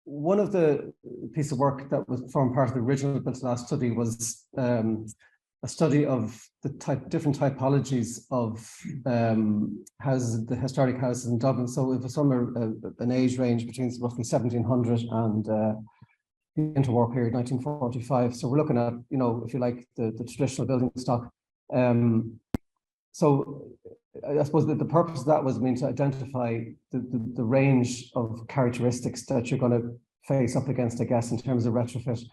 one of the piece of work that was formed part of the original Built to Last study was a study of the different typologies of houses, the historic houses in Dublin. So it was from an age range between roughly 1700 and the interwar period, 1945. So we're looking at, if you like, the traditional building stock. So I suppose that the purpose of that was to identify the range of characteristics that you're going to face up against, I guess, in terms of retrofit.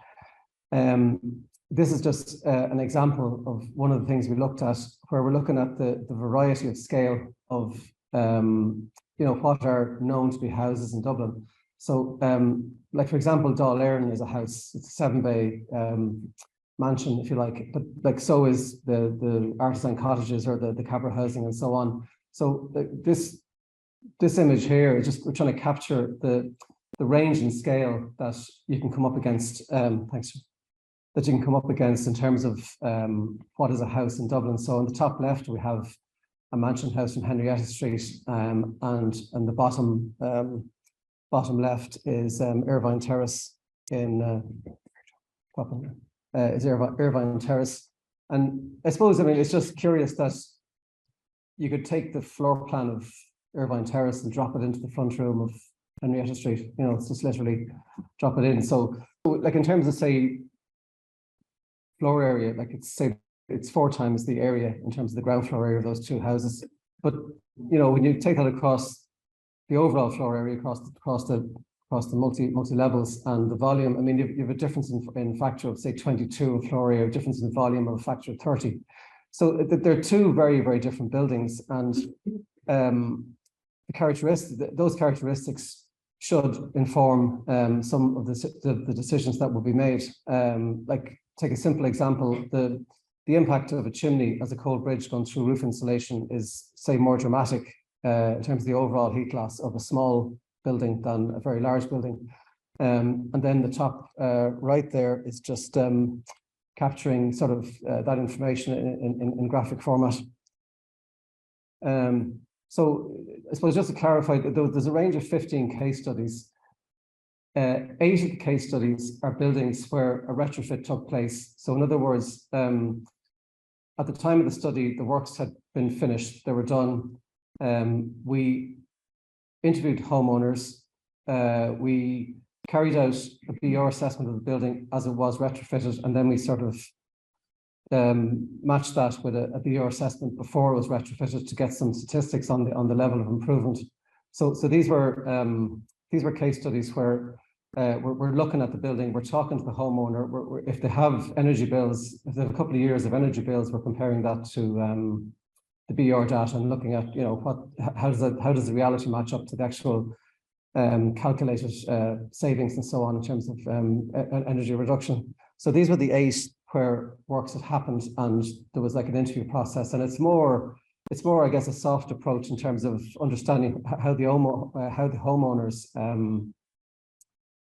This is just an example of one of the things we looked at, where we're looking at the variety of scale of, what are known to be houses in Dublin. So, like, for example, Dáil Éireann is a house, it's a 7-bay mansion, if you like, but like so is the artisan cottages or the Cabra housing and so on. So this image here is just, we're trying to capture the range and scale that you can come up against. That you can come up against in terms of what is a house in Dublin. So on the top left we have a mansion house in Henrietta Street, and the bottom left is Irvine Terrace in Irvine Terrace. And I suppose, it's just curious that you could take the floor plan of Irvine Terrace and drop it into the front room of Henrietta Street. It's just literally drop it in. So like, in terms of, say, floor area, like, it's 4 times the area in terms of the ground floor area of those two houses. But when you take that across the overall floor area, across the multi levels and the volume, you have a difference in factor of, say, 22 in floor area, a difference in volume of a factor of 30. So they're two very, very different buildings, and those characteristics should inform some of the decisions that will be made. Like, take a simple example, the impact of a chimney as a cold bridge going through roof insulation is, say, more dramatic in terms of the overall heat loss of a small building than a very large building. And then the top right there is just capturing sort of that information in graphic format. So I suppose, just to clarify, there's a range of 15 case studies. 8 of the case studies are buildings where a retrofit took place. So in other words, at the time of the study, the works had been finished, they were done. We interviewed homeowners, we carried out a BR assessment of the building as it was retrofitted, and then we sort of matched that with a BR assessment before it was retrofitted to get some statistics on the level of improvement. So these were case studies where we're looking at the building, we're talking to the homeowner, if they have energy bills, if they have a couple of years of energy bills, we're comparing that to the BR data and looking at, how does the reality match up to the actual calculated savings and so on in terms of energy reduction. So these were the 8 where works had happened, and there was like an interview process, and it's more, I guess, a soft approach in terms of understanding how the homeowners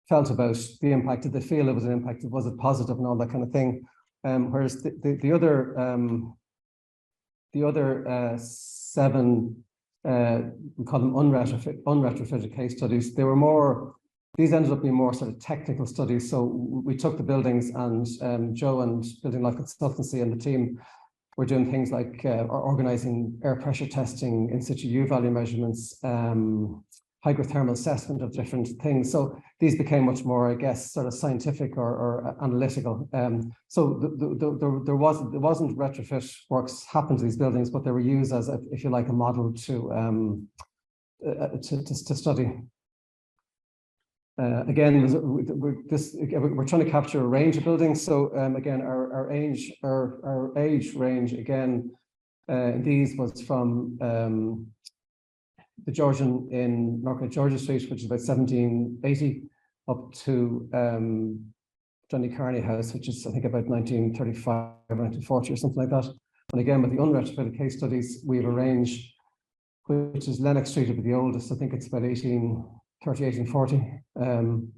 felt about the impact. Did they feel it was an impact? Was it positive and all that kind of thing? Whereas the other 7, we call them unretrofitted case studies. These ended up being more sort of technical studies. So we took the buildings, and Joe and Building Life Consultancy and the team were doing things like organizing air pressure testing, in situ U value measurements, hydrothermal assessment of different things. So these became much more, I guess, sort of scientific or analytical. So there wasn't retrofit works happened to these buildings, but they were used as, if you like, a model to study. Again, we're trying to capture a range of buildings. So again, our age range again, these was from the Georgian in North Georgia Street, which is about 1780, up to Johnny Carney House, which is, I think, about 1935 or 1940 or something like that. And again, with the unretrofitted case studies, we have a range which is Lennox Street would be the oldest. I think it's about 1830, 1840,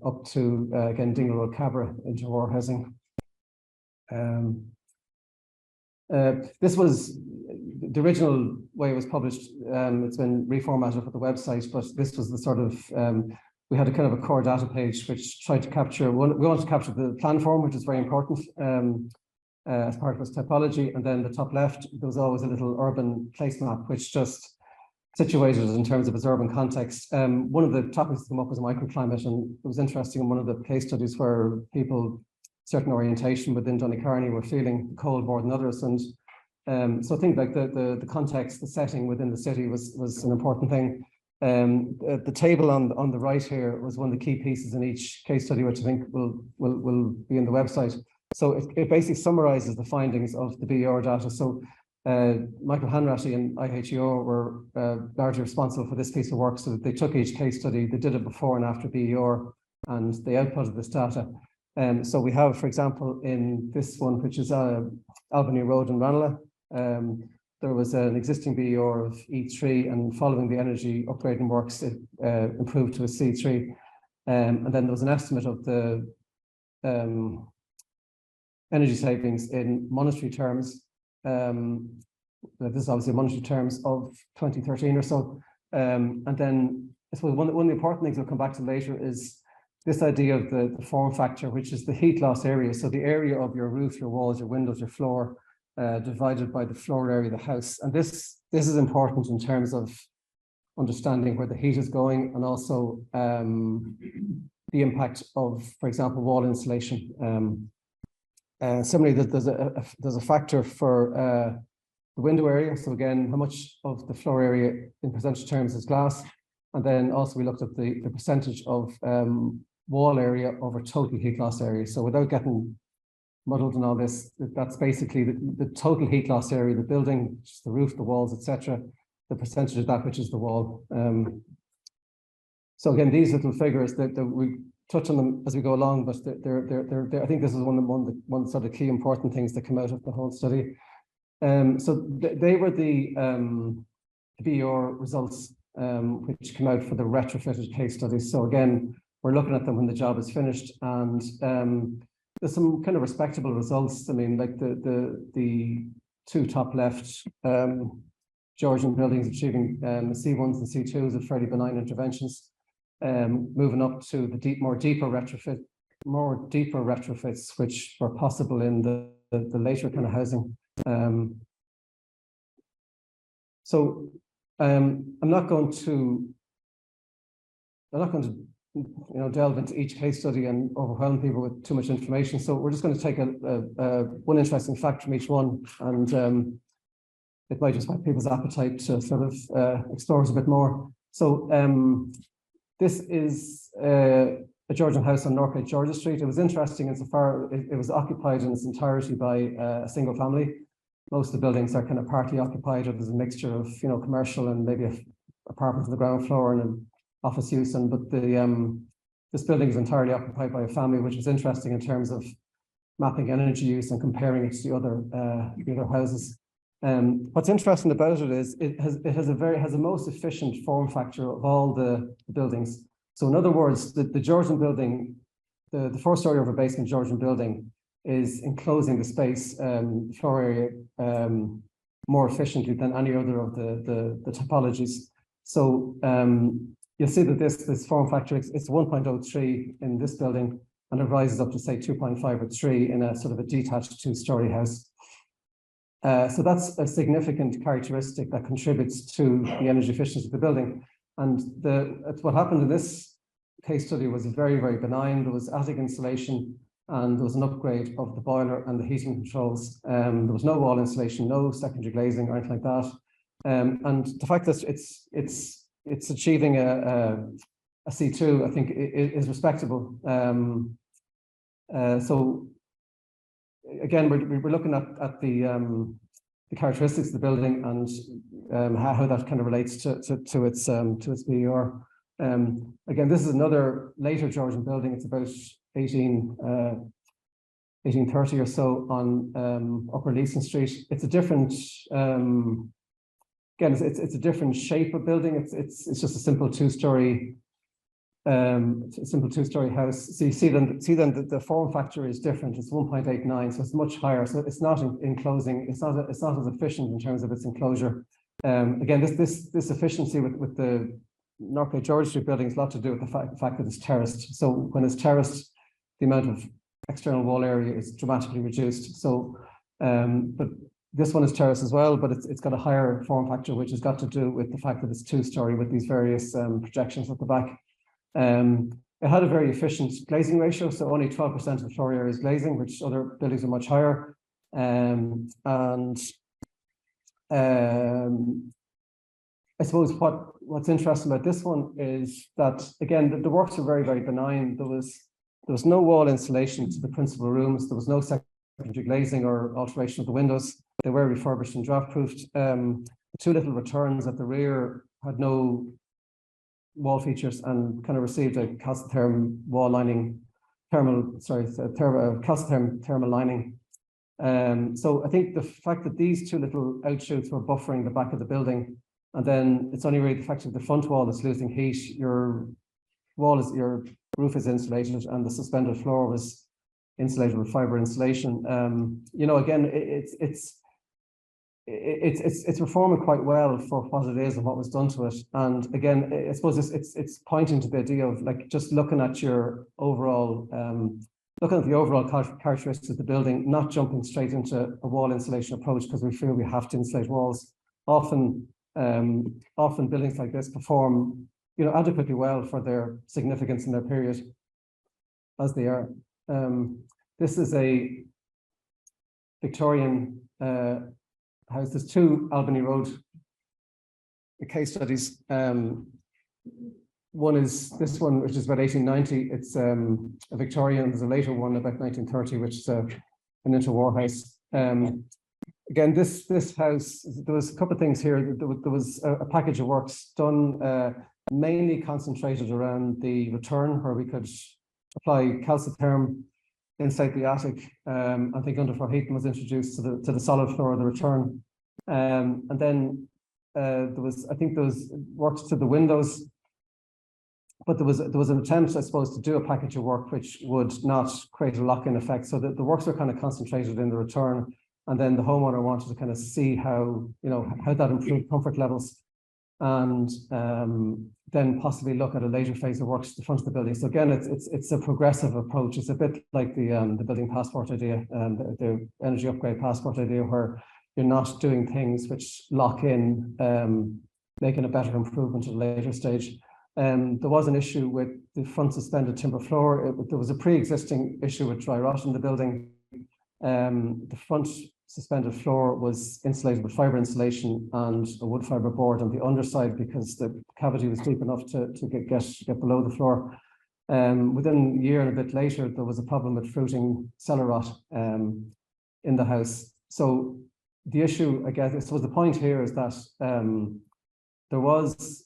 up to again Dingle Road, Cabra, into war housing. This was the original way it was published. It's been reformatted for the website, but this was the sort of we had a kind of a core data page which tried to capture, we wanted to capture the plan form, which is very important as part of its typology. And then the top left, there was always a little urban place map, which just situated it in terms of its urban context. One of the topics that came up was microclimate, and it was interesting in one of the case studies where people, certain orientation within Donecarney, were feeling cold more than others. And so I think like the context, the setting within the city was an important thing. The table on the right here was one of the key pieces in each case study, which I think will be in the website. So it basically summarizes the findings of the BER data. So Michael Hanratty and IHEO were largely responsible for this piece of work. So they took each case study, they did it before and after BER, and they outputted this data. So we have, for example, in this one, which is Albany Road in Ranelagh, there was an existing BER of E3, and following the energy upgrading works, it improved to a C3. And then there was an estimate of the energy savings in monetary terms. This is obviously monetary terms of 2013 or so. And then I suppose one of the important things we'll come back to later is this idea of the form factor, which is the heat loss area. So the area of your roof, your walls, your windows, your floor, divided by the floor area of the house. And this is important in terms of understanding where the heat is going, and also the impact of, for example, wall insulation. Similarly, there's a factor for the window area. So again, how much of the floor area in percentage terms is glass? And then also we looked at the percentage of wall area over total heat loss area. So without getting muddled in all this, that's basically the total heat loss area of the building, just the roof, the walls, etc. The percentage of that which is the wall. So again, these little figures that we touch on them as we go along, but they're I think this is one sort of key important things that come out of the whole study. So they were the BER results which came out for the retrofitted case studies. So again, we're looking at them when the job is finished, and there's some kind of respectable results. I mean, like the two top left Georgian buildings achieving C1s and C2s of fairly benign interventions. Moving up to the more deeper retrofits, which were possible in the later kind of housing. So I'm not going to delve into each case study and overwhelm people with too much information. So we're just going to take one interesting fact from each one, and it might just whet people's appetite to sort of explore it a bit more. So this is a Georgian house on Northgate Georgia Street. It was interesting insofar it was occupied in its entirety by a single family. Most of the buildings are kind of partly occupied, or there's a mixture of commercial and maybe apartments on the ground floor and an office use. But this building is entirely occupied by a family, which is interesting in terms of mapping energy use and comparing it to the other houses. What's interesting about it is it has the most efficient form factor of all the buildings. So in other words, the Georgian building, the 4-story over basement Georgian building, is enclosing the space, floor area, more efficiently than any other of the typologies. So you'll see that this form factor, it's 1.03 in this building, and it rises up to say 2.5 or 3 in a sort of a detached 2-story house. So that's a significant characteristic that contributes to the energy efficiency of the building. And what happened in this case study was very, very benign. There was attic insulation, and there was an upgrade of the boiler and the heating controls. There was no wall insulation, no secondary glazing or anything like that. And the fact that it's achieving a C2, I think, is respectable. So again, we're looking at the characteristics of the building and how that kind of relates to its BER. Again, this is another later Georgian building. It's about 1830 or so on Upper Leeson Street. It's a different again. It's a different shape of building. It's just a simple 2-story. Simple 2-story house. So you see then the form factor is different. It's 1.89, so it's much higher. So it's not enclosing. It's not as efficient in terms of its enclosure. Again, this efficiency with the North Bay George Street building has a lot to do with the fact that it's terraced. So when it's terraced, the amount of external wall area is dramatically reduced. So, but this one is terraced as well, but it's got a higher form factor, which has got to do with the fact that it's two-story with these various projections at the back. It had a very efficient glazing ratio, so only 12% of the floor area is glazing, which other buildings are much higher. I suppose what's interesting about this one is that, again, the works are very, very benign. There was no wall insulation to the principal rooms. There was no secondary glazing or alteration of the windows. They were refurbished and draft proofed. The two little returns at the rear had no wall features and kind of received a calcitherm wall lining, calcitherm thermal lining. So I think the fact that these two little outshoots were buffering the back of the building, and then it's only really the fact that the front wall is losing heat, your roof is insulated, and the suspended floor was insulated with fiber insulation. You know, again, it's performing quite well for what it is and what was done to it. And again, I suppose it's pointing to the idea of like just looking at your overall looking at the overall characteristics of the building, not jumping straight into a wall insulation approach because we feel we have to insulate walls. Often buildings like this perform, you know, adequately well for their significance in their period, as they are. This is a Victorian house. There's two Albany Road case studies. One is this one, which is about 1890. It's a Victorian. There's a later one about 1930, which is an interwar house. Again, this house, there was a couple of things here. There was a package of works done, mainly concentrated around the return, where we could apply calcitherm inside the attic. I think underfloor heating was introduced to the solid floor of the return, and then there was works to the windows. But there was an attempt, I suppose, to do a package of work which would not create a lock-in effect. So the works were kind of concentrated in the return, and then the homeowner wanted to kind of see how that improved comfort levels, and then possibly look at a later phase of works at the front of the building. So again, it's a progressive approach. It's a bit like the building passport idea, the energy upgrade passport idea, where you're not doing things which lock in, making a better improvement at a later stage. There was an issue with the front suspended timber floor. There was a pre-existing issue with dry rot in the building. The front suspended floor was insulated with fiber insulation and a wood fiber board on the underside because the cavity was deep enough to get below the floor. Within a year and a bit later, there was a problem with fruiting cellar rot in the house. So the issue, I guess, so the point here is that there was,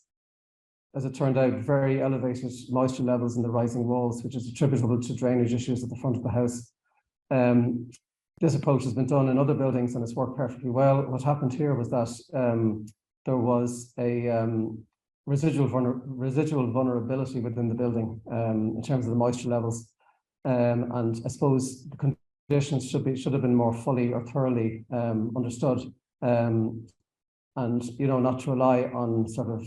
as it turned out, very elevated moisture levels in the rising walls, which is attributable to drainage issues at the front of the house. This approach has been done in other buildings and it's worked perfectly well. What happened here was that there was a residual vulnerability within the building in terms of the moisture levels. And I suppose the conditions should have been more fully or thoroughly understood. And, you know, not to rely on sort of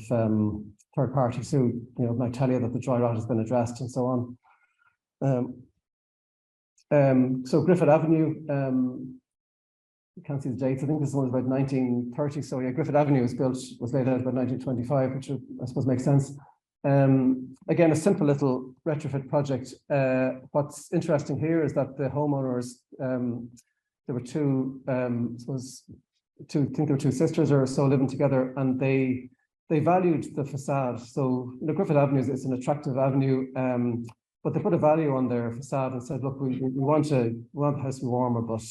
third parties who, you know, might tell you that the dry rot has been addressed and so on. So Griffith Avenue, you can't see the dates. I think this one was about 1930. So yeah, Griffith Avenue was laid out about 1925, which I suppose makes sense. Again, a simple little retrofit project. What's interesting here is that the homeowners, there were two, I think there were two sisters or so living together, and they valued the facade. So, you know, Griffith Avenue is an attractive avenue, but they put a value on their facade and said, look, we want the house to be warmer, but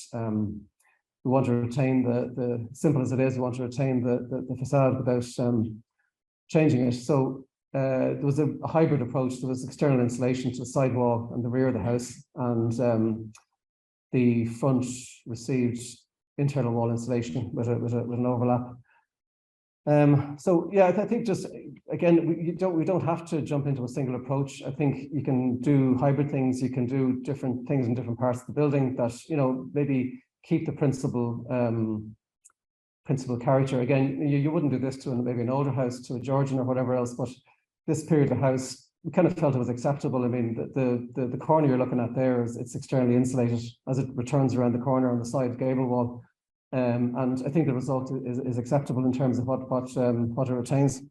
we want to retain the simple as it is, we want to retain the facade without changing it. So there was a hybrid approach. There was external insulation to the sidewall and the rear of the house, and the front received internal wall insulation with an overlap. So yeah, I think just again, we don't have to jump into a single approach. I think you can do hybrid things. You can do different things in different parts of the building that, you know, maybe keep the principal character. Again, you wouldn't do this to maybe an older house, to a Georgian or whatever else, but this period of the house, we kind of felt it was acceptable. I mean, the corner you're looking at there it's externally insulated as it returns around the corner on the side gable wall, and I think the result is acceptable in terms of what it retains.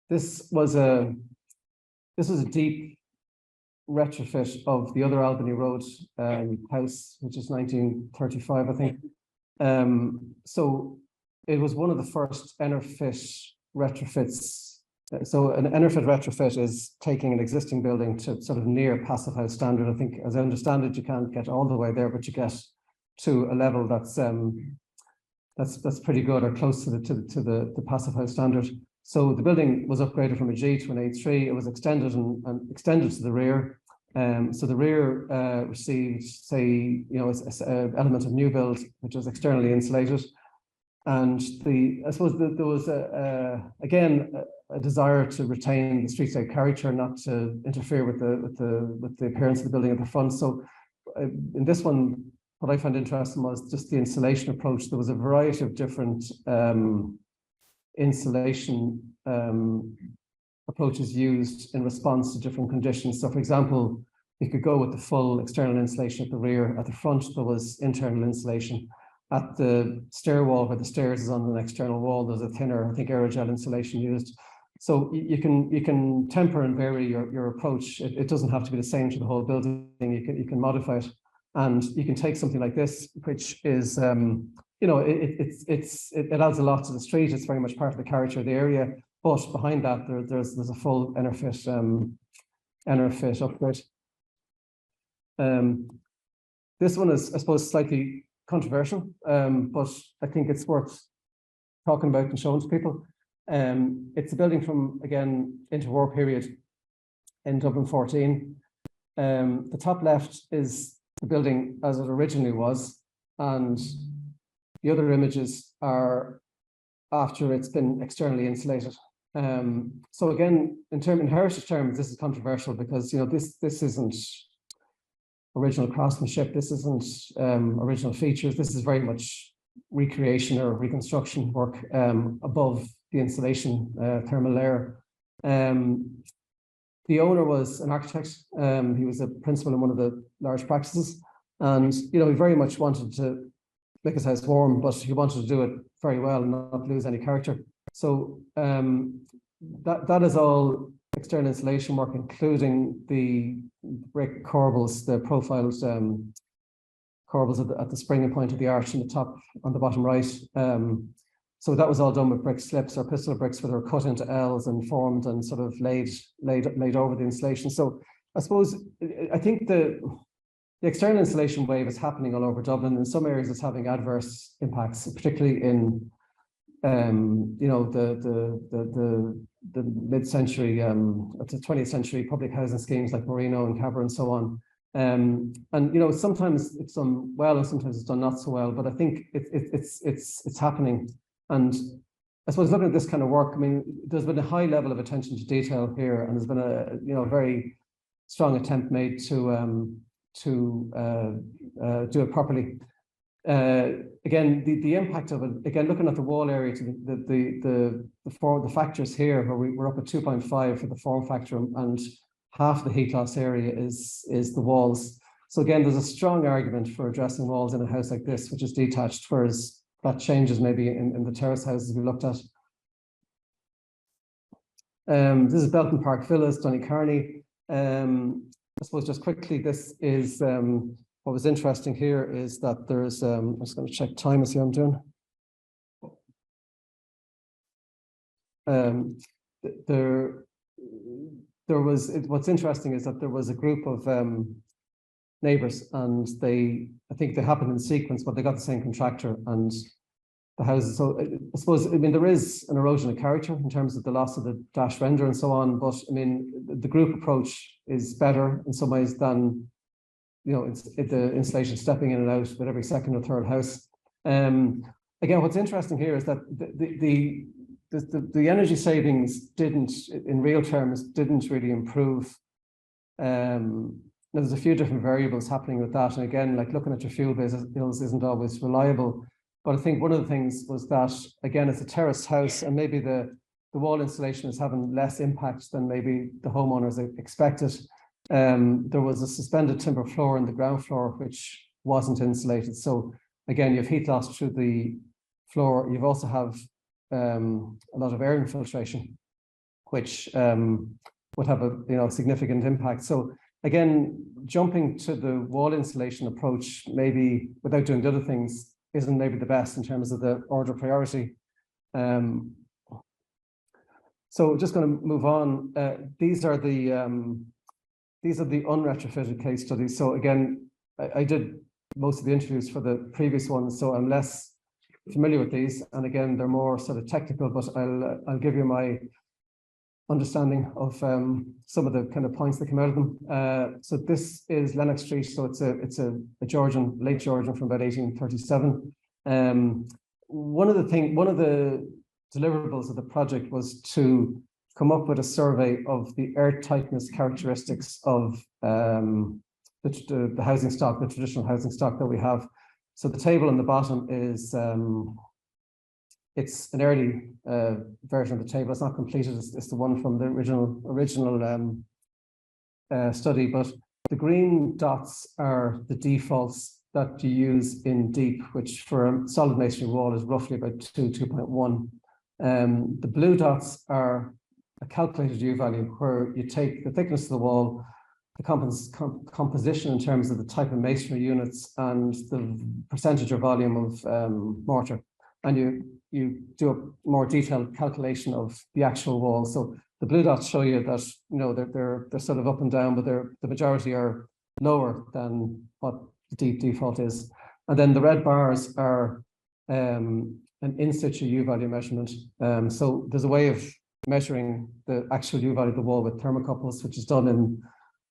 This was a deep retrofit of the other Albany Road house, which is 1935, I think. So it was one of the first Enerfit retrofits. So an Enerfit retrofit is taking an existing building to sort of near passive house standard. I think, as I understand it, you can't get all the way there, but you get to a level that's pretty good, or close to the passive house standard. So the building was upgraded from a G to an A3. It was extended and extended to the rear. So the rear received, say, an element of new build, which was externally insulated. And I suppose there was again a desire to retain the street side character, not to interfere with the appearance of the building at the front. So in this one, what I found interesting was just the insulation approach. There was a variety of different insulation approaches used in response to different conditions. So, for example, you could go with the full external insulation at the rear. At the front, there was internal insulation. At the stair wall, where the stairs is on an external wall, there's a thinner, I think, aerogel insulation used. So you can temper and vary your approach. It doesn't have to be the same to the whole building. You can modify it, and you can take something like this, which is it adds a lot to the street. It's very much part of the character of the area. But behind that, there's a full Enerfit upgrade. This one is, I suppose, slightly controversial, but I think it's worth talking about and showing to people. It's a building from, again, interwar period in Dublin 14. The top left is the building as it originally was, and the other images are after it's been externally insulated. So again, in heritage terms, this is controversial because this isn't original craftsmanship. This isn't original features. This is very much recreation or reconstruction work above the insulation thermal layer. The owner was an architect. He was a principal in one of the large practices, and he very much wanted to make his house warm, but he wanted to do it very well and not lose any character. So that is all external insulation work, including the brick corbels, the profiled corbels at the springing point of the arch in the top, on the bottom right. So that was all done with brick slips or pistol bricks, where they were cut into L's and formed and sort of laid over the insulation. So I suppose, I think the external insulation wave is happening all over Dublin. In some areas, it's having adverse impacts, particularly in the mid-century, up to 20th century public housing schemes like Marino and Cabra and so on. And sometimes it's done well and sometimes it's done not so well. But I think it's happening. And I suppose looking at this kind of work, I mean, there's been a high level of attention to detail here, and there's been a very strong attempt made to do it properly. Again, the impact of it, again, looking at the wall area to the factors here, where we're up at 2.5 for the form factor, and half the heat loss area is the walls. So again, there's a strong argument for addressing walls in a house like this, which is detached, whereas that changes maybe in the terrace houses we looked at. This is Belton Park Villas, Donecarney. I suppose just quickly, this is what was interesting here is that there's I'm just going to check time and see how I'm doing. What's interesting is that there was a group of neighbours, and I think they happened in sequence, but they got the same contractor and the houses. So I suppose, I mean, there is an erosion of character in terms of the loss of the dash render and so on, but I mean, the group approach is better in some ways than the insulation stepping in and out with every second or third house. Again, what's interesting here is that the energy savings didn't, in real terms, didn't really improve. There's a few different variables happening with that, and again, like looking at your fuel bills isn't always reliable. But I think one of the things was that, again, it's a terrace house, and maybe the the wall insulation is having less impact than maybe the homeowners expected. There was a suspended timber floor in the ground floor which wasn't insulated. So again, you have heat loss through the floor. You also have a lot of air infiltration, which would have a significant impact. So again, jumping to the wall insulation approach, maybe without doing the other things, isn't maybe the best in terms of the order of priority. So just going to move on. These are the unretrofitted case studies. So again, I did most of the interviews for the previous ones, so I'm less familiar with these. And again, they're more sort of technical, but I'll give you my understanding of some of the kind of points that come out of them. So this is Lennox Street. So it's a Georgian, late Georgian from about 1837. One of the deliverables of the project was to come up with a survey of the air tightness characteristics of the housing stock, the traditional housing stock that we have. So the table on the bottom is it's an early version of the table. It's not completed. It's the one from the original study. But the green dots are the defaults that you use in deep, which for a solid masonry wall is roughly about 2.1. The blue dots are a calculated U value where you take the thickness of the wall, the composition in terms of the type of masonry units, and the percentage or volume of mortar, and you do a more detailed calculation of the actual wall. So the blue dots show you that they're sort of up and down, but the majority are lower than what the deep default is. And then the red bars are an in situ U value measurement. So there's a way of measuring the actual U value of the wall with thermocouples, which is done in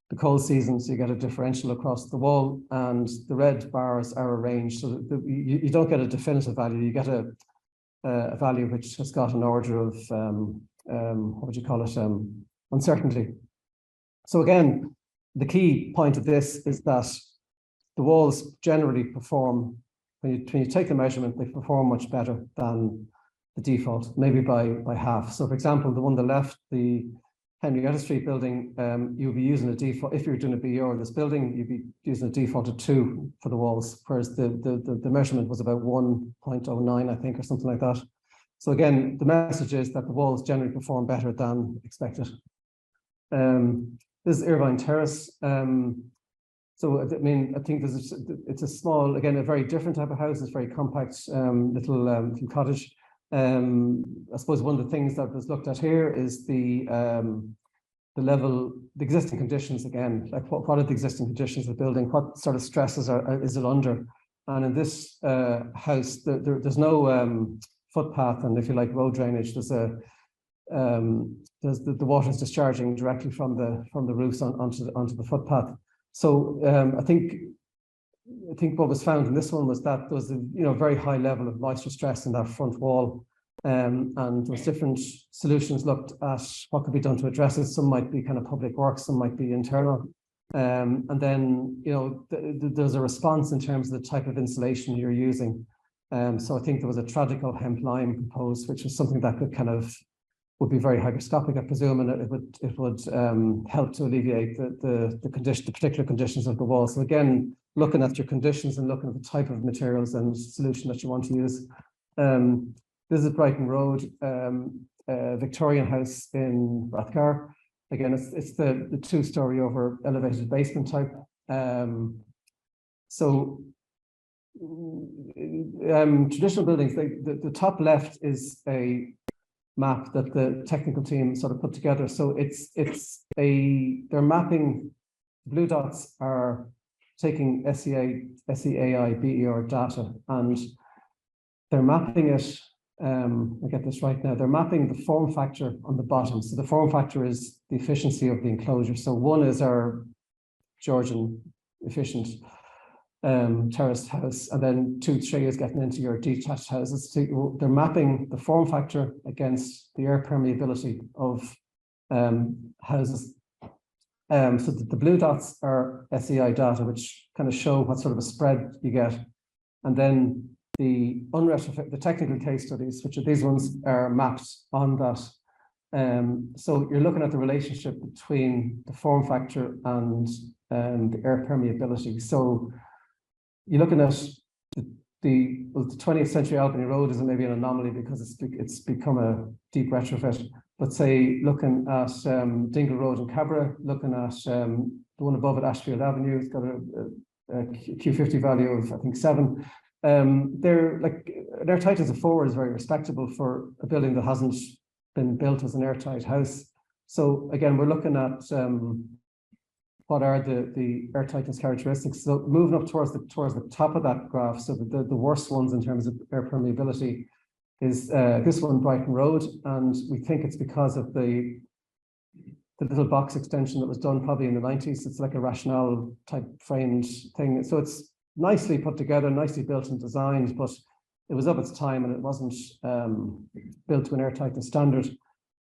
the cold season, so you get a differential across the wall, and the red bars are arranged so that you don't get a definitive value. You get a value which has got an order of what would you call it, uncertainty. So again, the key point of this is that the walls generally perform, when you take the measurement, they perform much better than the default, maybe by half. So for example, the one on the left, the Henrietta Street building, you'll be using a default. If you're doing a BR in this building, you'd be using a default of 2 for the walls, whereas the measurement was about 1.09, I think, or something like that. So again, the message is that the walls generally perform better than expected. This is Irvine Terrace. So I mean, I think it's a small, again, a very different type of house. It's very compact, little cottage. I suppose one of the things that was looked at here is the existing conditions again, like what are the existing conditions of the building, what sort of stresses is it under. And in this house, there's no footpath, and if you like road drainage, there's the water is discharging directly from the roofs onto the footpath. So I think what was found in this one was that there was a very high level of moisture stress in that front wall, and there was different solutions looked at what could be done to address it. Some might be kind of public works, some might be internal, and then there's a response in terms of the type of insulation you're using. So I think there was a tradical hemp lime proposed, which was something that would be very hygroscopic, I presume, and it would help to alleviate the particular conditions of the wall. So again, looking at your conditions and looking at the type of materials and solution that you want to use. This is Brighton Road, Victorian house in Rathgar. Again, it's the 2-story over elevated basement type. So traditional buildings, the top left is a map that the technical team sort of put together. So they're mapping, blue dots are taking SEAI BER data, and they're mapping it, I get this right now, they're mapping the form factor on the bottom. So the form factor is the efficiency of the enclosure. So 1 is our Georgian efficient terraced house, and then 2, 3 is getting into your detached houses. So they're mapping the form factor against the air permeability of houses. So the blue dots are SEI data, which kind of show what sort of a spread you get. And then the technical case studies, which are these ones, are mapped on that. So you're looking at the relationship between the form factor and the air permeability. So you're looking at the 20th century Albany Road is maybe an anomaly because it's become a deep retrofit. But say looking at Dingle Road in Cabra, looking at the one above at Ashfield Avenue, it's got a Q50 value of I think 7. They're like an air tightness of 4 is very respectable for a building that hasn't been built as an airtight house. So again, we're looking at what are the air tightness characteristics. So moving up towards the top of that graph, so the worst ones in terms of air permeability is this one, Brighton Road, and we think it's because of the little box extension that was done probably in the 90s. It's like a rationale type framed thing. So it's nicely put together, nicely built and designed, but it was of its time and it wasn't built to an airtightness standard.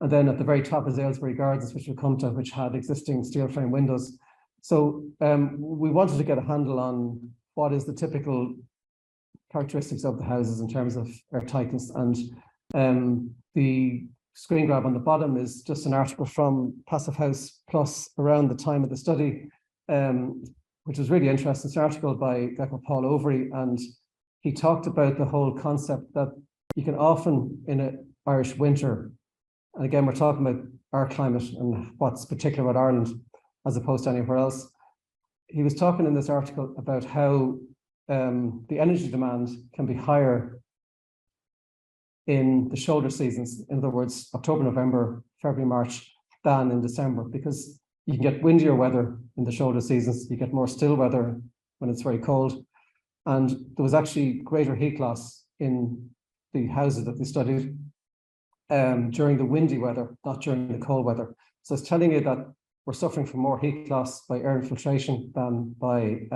And then at the very top is Aylesbury Gardens, which we'll come to, which had existing steel frame windows. So we wanted to get a handle on what is the typical characteristics of the houses in terms of airtightness. And the screen grab on the bottom is just an article from Passive House Plus around the time of the study, which was really interesting. It's an article by a guy called Paul Overy, and he talked about the whole concept that you can often in an Irish winter, and again, we're talking about our climate and what's particular about Ireland as opposed to anywhere else. He was talking in this article about how the energy demand can be higher in the shoulder seasons, in other words, October, November, February, March, than in December, because you can get windier weather in the shoulder seasons, you get more still weather when it's very cold. And there was actually greater heat loss in the houses that they studied during the windy weather, not during the cold weather. So it's telling you that we're suffering from more heat loss by air infiltration than by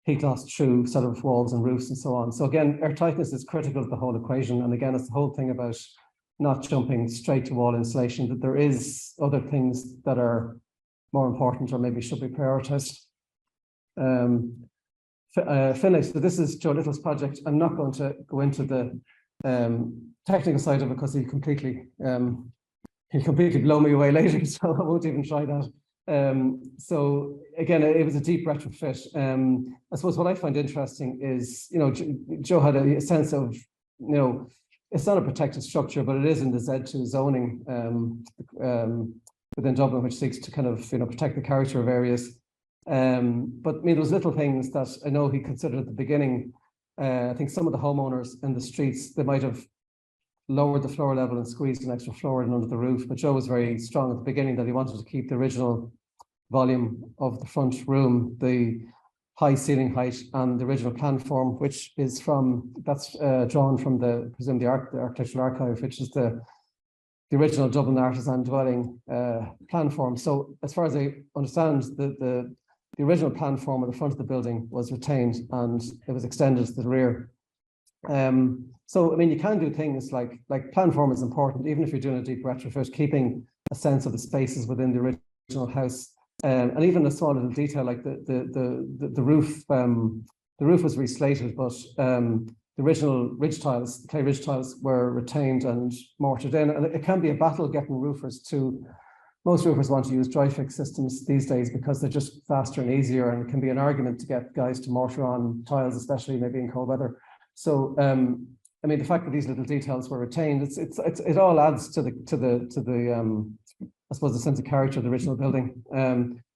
heat loss through sort of walls and roofs and so on. So again, air tightness is critical to the whole equation. And again, it's the whole thing about not jumping straight to wall insulation, that there is other things that are more important or maybe should be prioritized. Finlay, so this is Joe Little's project. I'm not going to go into the technical side of it because he'll completely blow me away later, so I won't even try that. So again, it was a deep retrofit. I suppose what I find interesting is, Joe had a sense of, it's not a protected structure, but it is in the Z2 zoning within Dublin, which seeks to kind of, protect the character of areas. But I mean, there was little things that I know he considered at the beginning. I think some of the homeowners in the streets, they might have lowered the floor level and squeezed an extra floor in under the roof. But Joe was very strong at the beginning that he wanted to keep the original volume of the front room, the high ceiling height, and the original plan form, which is that's drawn from the Architectural Archive, which is the original Dublin artisan dwelling plan form. So as far as I understand, the original plan form of the front of the building was retained and it was extended to the rear. So I mean, you can do things like plan form is important, even if you're doing a deep retrofit, keeping a sense of the spaces within the original house, and even a small little detail like the roof. The roof was reslated, but the original ridge tiles, the clay ridge tiles, were retained and mortared in. And it can be a battle getting roofers to. Most roofers want to use dry fix systems these days because they're just faster and easier, and it can be an argument to get guys to mortar on tiles, especially maybe in cold weather. So I mean, the fact that these little details were retained, it all adds to the I suppose the sense of character of the original building.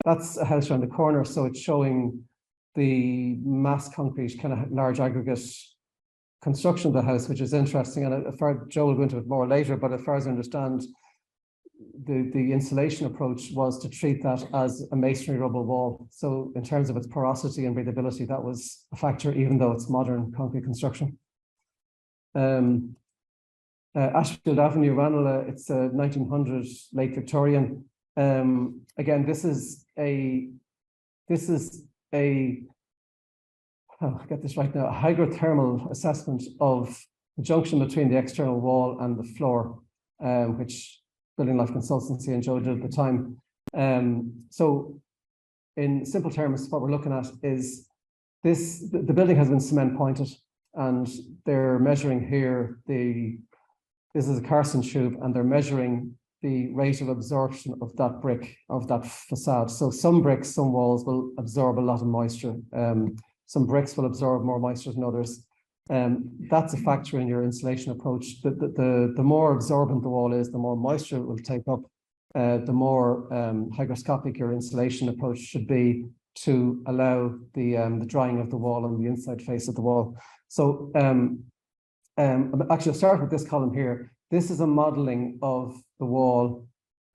That's a house around the corner, so it's showing the mass concrete kind of large aggregate construction of the house, which is interesting. And Joe will go into it more later, but as far as I understand, the insulation approach was to treat that as a masonry rubble wall. So in terms of its porosity and breathability, that was a factor, even though it's modern concrete construction. Ashfield Avenue, Ranelagh, it's a 1900 late Victorian. Again, this is a I get this right now, a hygrothermal assessment of the junction between the external wall and the floor, which Building Life Consultancy and Joe did at the time. So in simple terms, what we're looking at is the building has been cement pointed, and they're measuring here the this is a Carson tube, and they're measuring the rate of absorption of that brick, of that facade. So some bricks, some walls will absorb a lot of moisture. Some bricks will absorb more moisture than others. That's a factor in your insulation approach. The more absorbent the wall is, the more moisture it will take up, the more hygroscopic your insulation approach should be to allow the drying of the wall on the inside face of the wall. So actually, I'll start with this column here. This is a modeling of the wall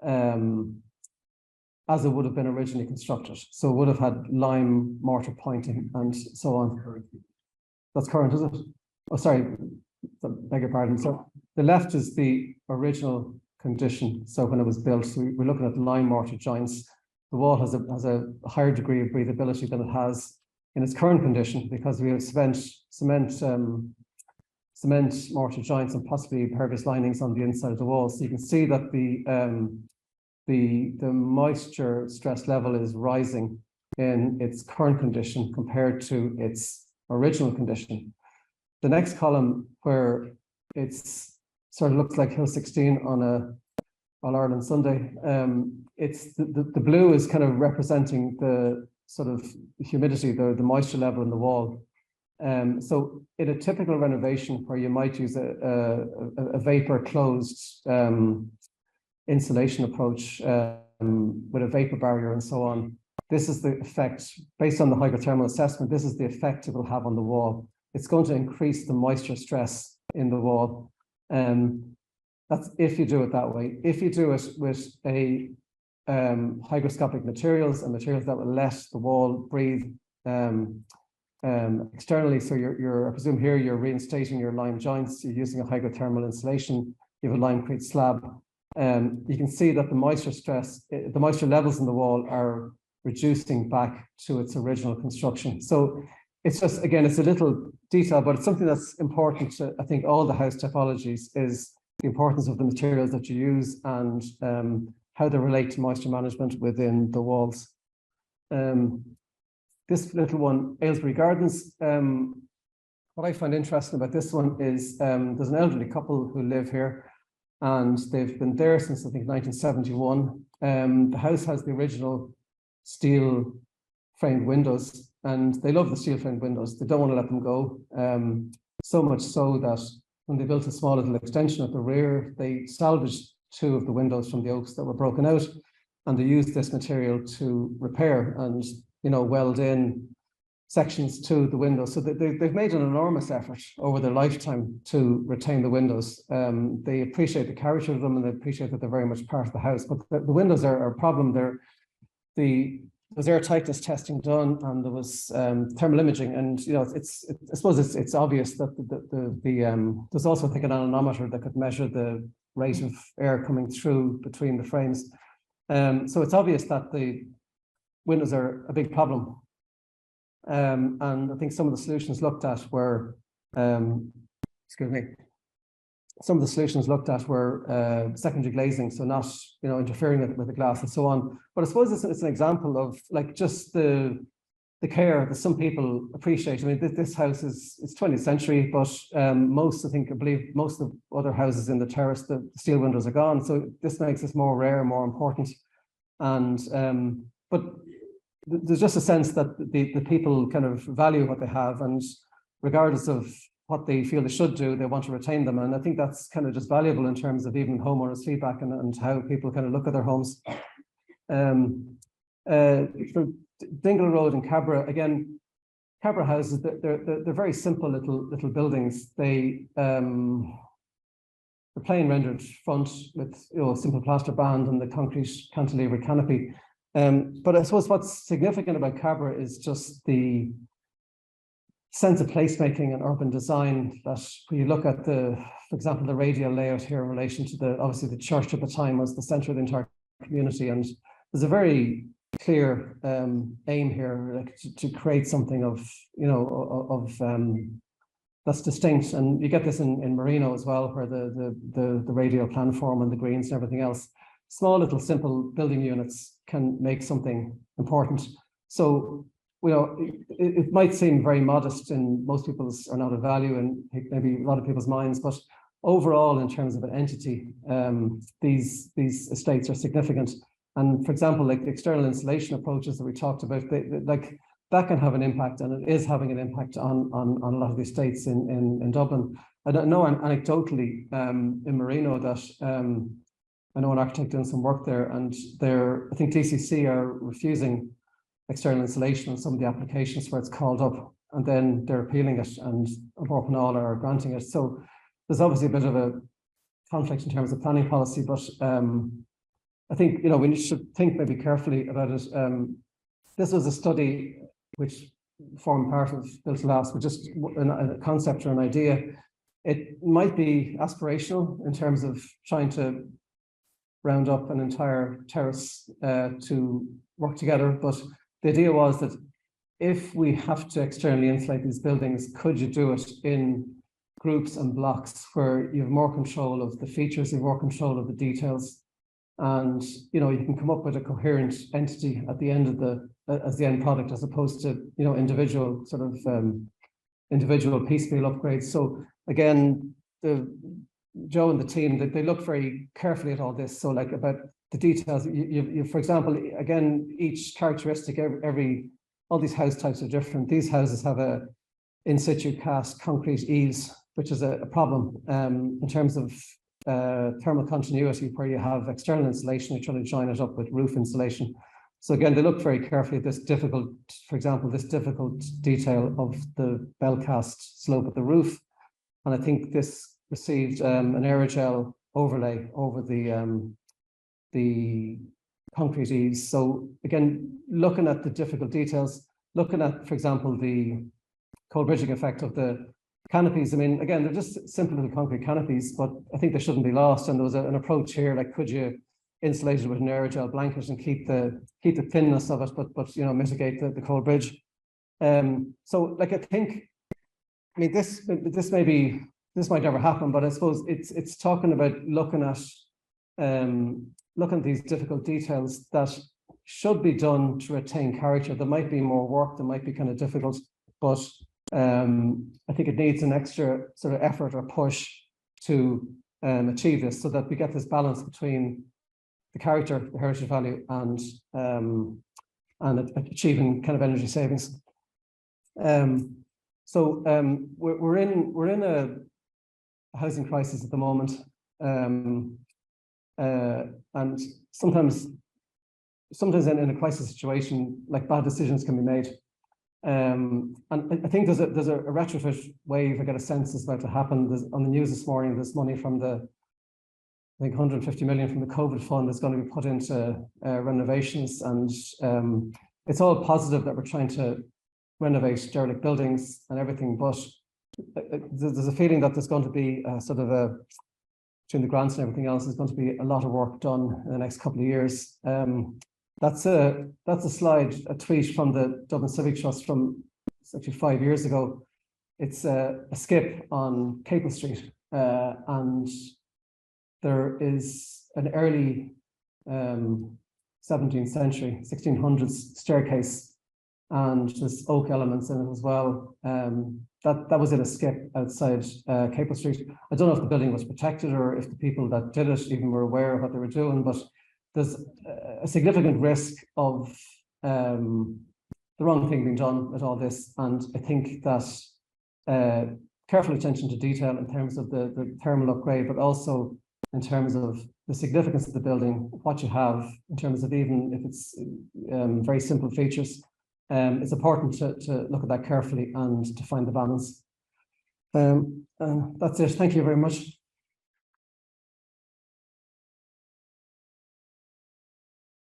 as it would have been originally constructed. So it would have had lime mortar pointing and so on. That's current, is it? Oh, sorry, beg your pardon. So the left is the original condition. So when it was built, so we're looking at lime mortar joints. The wall has a higher degree of breathability than it has in its current condition, because we have cement mortar joints and possibly impervious linings on the inside of the wall. So you can see that the moisture stress level is rising in its current condition compared to its original condition. The next column, where it's sort of looks like Hill 16 on Ireland Sunday, it's the blue is kind of representing the sort of humidity, the moisture level in the wall. So in a typical renovation where you might use a vapor closed insulation approach with a vapor barrier and so on, this is the effect, based on the hydrothermal assessment, this is the effect it will have on the wall. It's going to increase the moisture stress in the wall. That's if you do it that way. If you do it with a hygroscopic materials and materials that will let the wall breathe externally, so I presume here you're reinstating your lime joints, you're using a hydrothermal insulation, you have a limecrete slab. You can see that the moisture stress, the moisture levels in the wall are reducing back to its original construction. So it's just, again, it's a little detail, but it's something that's important to, I think, all the house typologies, is the importance of the materials that you use and how they relate to moisture management within the walls. This little one, Aylesbury Gardens, what I find interesting about this one is there's an elderly couple who live here, and they've been there since, I think, 1971. The house has the original steel framed windows, and they love the steel framed windows. They don't want to let them go. So much so that when they built a small little extension at the rear, they salvaged 2 of the windows from the oaks that were broken out, and they used this material to repair and, you know, weld in sections to the windows. So they've made an enormous effort over their lifetime to retain the windows. They appreciate the character of them, and they appreciate that they're very much part of the house. But the windows are a problem. There was air tightness testing done, and there was thermal imaging, and you know, I suppose it's obvious that there's also, I think, an anemometer that could measure the rate of air coming through between the frames. So it's obvious that the windows are a big problem. And I think some of the solutions looked at were, some of the solutions looked at were secondary glazing, so not, you know, interfering with the glass and so on. But I suppose it's an example of, like, just the care that some people appreciate. I mean, this house it's 20th century, but I believe most of the other houses in the terrace, the steel windows are gone. So this makes this more rare, more important. And but there's just a sense that the people kind of value what they have, and regardless of what they feel they should do, they want to retain them. And I think that's kind of just valuable in terms of even homeowners' feedback and how people kind of look at their homes. For Dingle Road in Cabra, again, Cabra houses, they're very simple little buildings. They're plain rendered front with, you know, simple plaster band and the concrete cantilever canopy. But I suppose what's significant about Cabra is just the sense of placemaking and urban design, that when you look at for example, the radial layout here in relation to obviously the church at the time was the centre of the entire community, and there's a very clear aim here, like, to create something of, you know, that's distinct. And you get this in Marino as well, where the radial planform and the greens and everything else, small little simple building units can make something important. So, you know, it might seem very modest in most people's, or not a value in maybe a lot of people's minds, but overall, in terms of an entity, these estates are significant. And for example, like the external insulation approaches that we talked about, like that can have an impact, and it is having an impact on a lot of the estates in Dublin. I don't know anecdotally in Marino that I know an architect doing some work there, and I think DCC are refusing external insulation on some of the applications where it's called up, and then they're appealing it, and Open All are granting it. So there's obviously a bit of a conflict in terms of planning policy, but I think, you know, we should think maybe carefully about it. This was a study which formed part of Built to Last, with just a concept or an idea. It might be aspirational in terms of trying to round up an entire terrace to work together, but the idea was that if we have to externally insulate these buildings, could you do it in groups and blocks where you have more control of the features, you have more control of the details, and you know, you can come up with a coherent entity at the end of as the end product, as opposed to, you know, individual sort of individual piecemeal upgrades. So again, Joe and the team, they look very carefully at all this. So like about the details, you for example, again, each characteristic, all these house types are different. These houses have a in situ cast concrete eaves, which is a problem in terms of thermal continuity, where you have external insulation, you're trying to join it up with roof insulation. So again, they look very carefully at this difficult, for example, this difficult detail of the bell cast slope of the roof. And I think this received an aerogel overlay over the concrete eaves. So again, looking at the difficult details, looking at, for example, the cold bridging effect of the canopies. I mean, again, they're just simple little concrete canopies, but I think they shouldn't be lost. And there was an approach here, like, could you insulate it with an aerogel blanket and keep the thinness of it, but you know, mitigate the cold bridge. So like, I think, I mean, this might never happen, but I suppose it's talking about looking at these difficult details that should be done to retain character. There might be more work, that might be kind of difficult, but I think it needs an extra sort of effort or push to achieve this, so that we get this balance between the character, the heritage value, and achieving kind of energy savings. So we're in a housing crisis at the moment, and sometimes in a crisis situation, like, bad decisions can be made. And I think there's a retrofit wave. I get a sense is about to happen. There's, on the news this morning, there's money from I think 150 million from the COVID fund is going to be put into renovations, and it's all positive that we're trying to renovate derelict buildings and everything, but there's a feeling that there's going to be between the grants and everything else, there's going to be a lot of work done in the next couple of years. That's a slide, a tweet from the Dublin Civic Trust from actually 5 years ago. It's a skip on Capel Street, and there is an early 17th century, 1600s staircase, and there's oak elements in it as well. That was in a skip outside Capel Street. I don't know if the building was protected or if the people that did it even were aware of what they were doing, but there's a significant risk of the wrong thing being done with all this. And I think that careful attention to detail in terms of the thermal upgrade, but also in terms of the significance of the building, what you have in terms of, even if it's very simple features, it's important to look at that carefully and to find the balance. And that's it. Thank you very much.